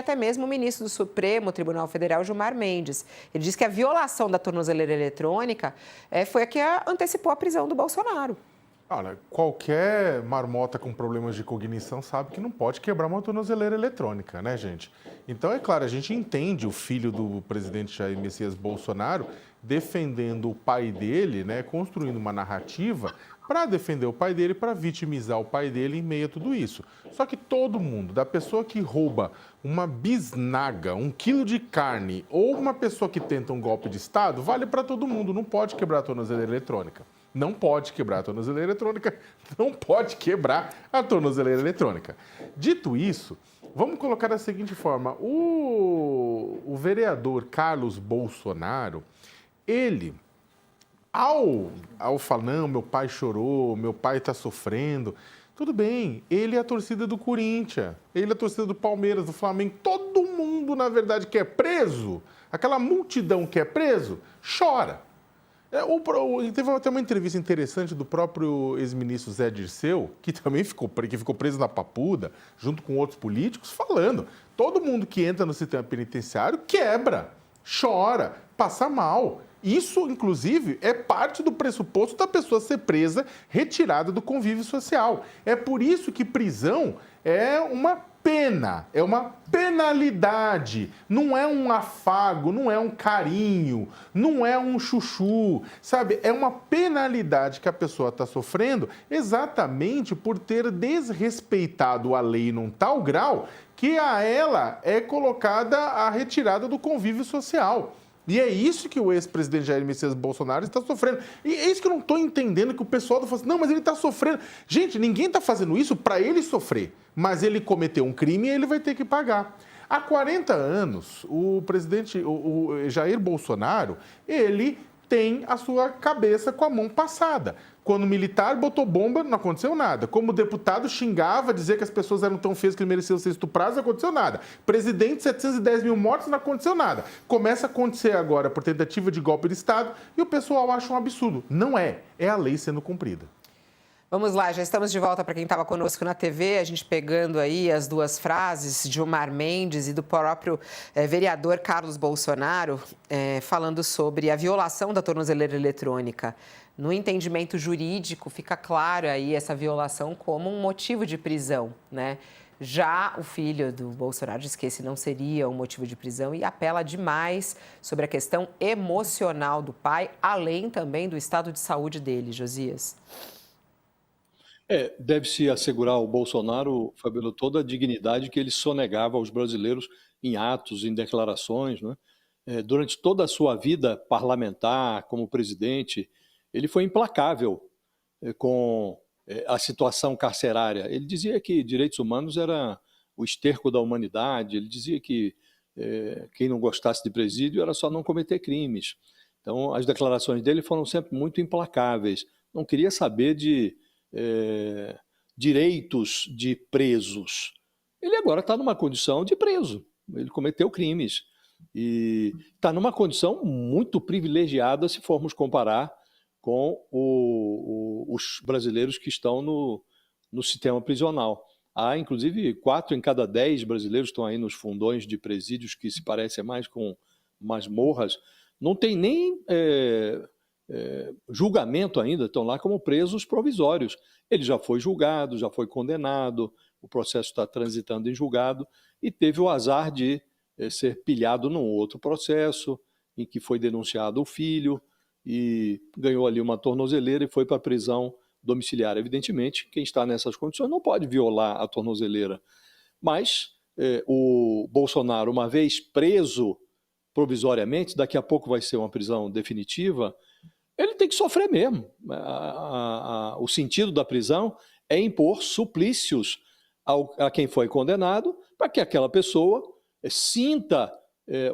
até mesmo o ministro do Supremo Tribunal Federal, Gilmar Mendes. Ele diz que a violação da tornozeleira eletrônica foi a que antecipou a prisão do Bolsonaro. Olha, qualquer marmota com problemas de cognição sabe que não pode quebrar uma tornozeleira eletrônica, né, gente? Então, é claro, a gente entende o filho do presidente Jair Messias Bolsonaro defendendo o pai dele, né, construindo uma narrativa para defender o pai dele, para vitimizar o pai dele em meio a tudo isso. Só que todo mundo, da pessoa que rouba uma bisnaga, 1 quilo de carne, ou uma pessoa que tenta um golpe de Estado, vale para todo mundo, não pode quebrar a tornozeleira eletrônica. Não pode quebrar a tornozeleira eletrônica, não pode quebrar a tornozeleira eletrônica. Dito isso, vamos colocar da seguinte forma: o vereador Carlos Bolsonaro, ele, ao falar, não, meu pai chorou, meu pai está sofrendo, tudo bem, ele é a torcida do Corinthians, ele é a torcida do Palmeiras, do Flamengo, todo mundo, na verdade, que é preso, aquela multidão que é preso, chora. Teve até uma entrevista interessante do próprio ex-ministro Zé Dirceu, que também ficou preso na Papuda, junto com outros políticos, falando: todo mundo que entra no sistema penitenciário quebra, chora, passa mal. Isso, inclusive, é parte do pressuposto da pessoa ser presa, retirada do convívio social. É por isso que prisão é uma pena, é uma penalidade, não é um afago, não é um carinho, não é um chuchu, sabe? É uma penalidade que a pessoa está sofrendo exatamente por ter desrespeitado a lei num tal grau que a ela é colocada a retirada do convívio social. E é isso que o ex-presidente Jair Messias Bolsonaro está sofrendo. E é isso que eu não estou entendendo, que o pessoal está falando assim, não, mas ele está sofrendo. Gente, ninguém está fazendo isso para ele sofrer, mas ele cometeu um crime e ele vai ter que pagar. Há 40 anos, o presidente, o Jair Bolsonaro, ele tem a sua cabeça com a mão passada. Quando o militar botou bomba, não aconteceu nada. Como o deputado xingava, dizia que as pessoas eram tão feias que ele mereciam ser estupradas, não aconteceu nada. Presidente, 710 mil mortos, não aconteceu nada. Começa a acontecer agora por tentativa de golpe de Estado e o pessoal acha um absurdo. Não é. É a lei sendo cumprida. Vamos lá, já estamos de volta para quem estava conosco na TV, a gente pegando aí as duas frases de Gilmar Mendes e do próprio vereador Carlos Bolsonaro, falando sobre a violação da tornozeleira eletrônica. No entendimento jurídico, fica claro aí essa violação como um motivo de prisão, né? Já o filho do Bolsonaro diz que esse não seria um motivo de prisão e apela demais sobre a questão emocional do pai, além também do estado de saúde dele, Josias. Deve-se assegurar ao Bolsonaro, Fabíola, toda a dignidade que ele sonegava aos brasileiros em atos, em declarações, né? Durante toda a sua vida parlamentar, como presidente, ele foi implacável com a situação carcerária. Ele dizia que direitos humanos era o esterco da humanidade, ele dizia que quem não gostasse de presídio era só não cometer crimes. Então, as declarações dele foram sempre muito implacáveis. Não queria saber de direitos de presos. Ele agora está numa condição de preso. Ele cometeu crimes. E está numa condição muito privilegiada se formos comparar com os brasileiros que estão no sistema prisional. Há, inclusive, 4 em cada 10 brasileiros estão aí nos fundões de presídios que se parecem mais com masmorras. Não tem nem julgamento ainda, estão lá como presos provisórios. Ele já foi julgado, já foi condenado, o processo está transitando em julgado e teve o azar de ser pilhado num outro processo em que foi denunciado o filho e ganhou ali uma tornozeleira e foi para a prisão domiciliar. Evidentemente, quem está nessas condições não pode violar a tornozeleira. Mas o Bolsonaro, uma vez preso provisoriamente, daqui a pouco vai ser uma prisão definitiva, ele tem que sofrer mesmo. O sentido da prisão é impor suplícios a quem foi condenado para que aquela pessoa sinta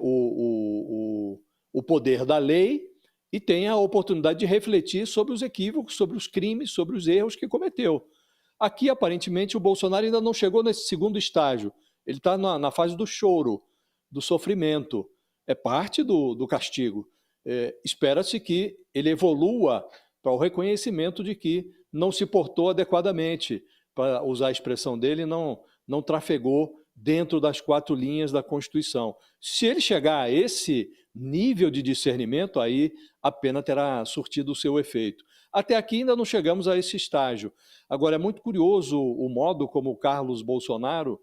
o poder da lei e tenha a oportunidade de refletir sobre os equívocos, sobre os crimes, sobre os erros que cometeu. Aqui, aparentemente, o Bolsonaro ainda não chegou nesse segundo estágio. Ele está na fase do choro, do sofrimento. É parte do castigo. Espera-se que ele evolua para o reconhecimento de que não se portou adequadamente, para usar a expressão dele, não trafegou dentro das 4 linhas da Constituição. Se ele chegar a esse nível de discernimento, aí a pena terá surtido o seu efeito. Até aqui ainda não chegamos a esse estágio. Agora, é muito curioso o modo como o Carlos Bolsonaro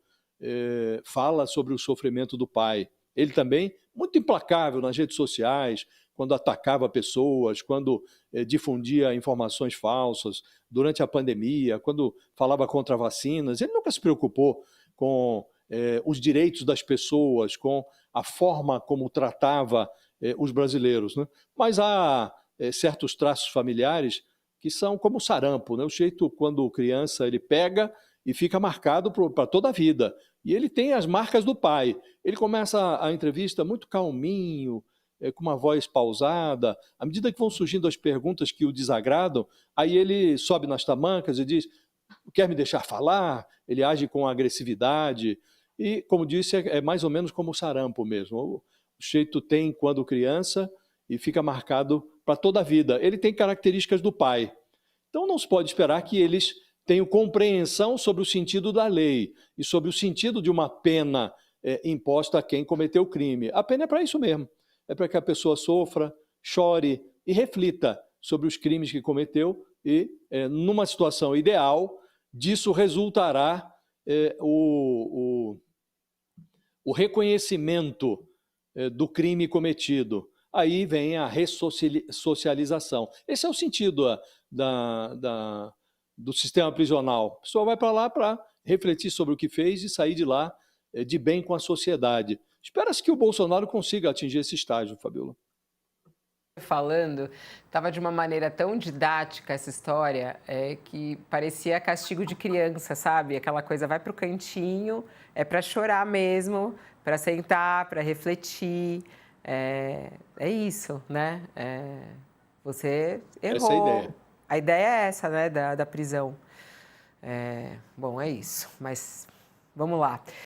fala sobre o sofrimento do pai. Ele também, muito implacável nas redes sociais, quando atacava pessoas, quando difundia informações falsas, durante a pandemia, quando falava contra vacinas. Ele nunca se preocupou com os direitos das pessoas, com a forma como tratava os brasileiros, né? Mas há certos traços familiares que são como sarampo, né? O jeito, quando criança, ele pega e fica marcado para toda a vida. E ele tem as marcas do pai. Ele começa a entrevista muito calminho, com uma voz pausada. À medida que vão surgindo as perguntas que o desagradam, aí ele sobe nas tamancas e diz: quer me deixar falar? Ele age com agressividade. E, como disse, é mais ou menos como o sarampo mesmo. O jeito tem quando criança e fica marcado para toda a vida. Ele tem características do pai. Então não se pode esperar que eles tenham compreensão sobre o sentido da lei e sobre o sentido de uma pena imposta a quem cometeu o crime. A pena é para isso mesmo. É para que a pessoa sofra, chore e reflita sobre os crimes que cometeu e, numa situação ideal, disso resultará o reconhecimento do crime cometido. Aí vem a ressocialização. Esse é o sentido do sistema prisional. A pessoa vai para lá para refletir sobre o que fez e sair de lá de bem com a sociedade. Espera-se que o Bolsonaro consiga atingir esse estágio, Fabiola. Falando, estava de uma maneira tão didática essa história que parecia castigo de criança, sabe? Aquela coisa, vai para o cantinho, é para chorar mesmo, para sentar, para refletir. É isso, né? Você errou. Essa é a ideia. A ideia é essa, né, da prisão. Bom, é isso, mas vamos lá.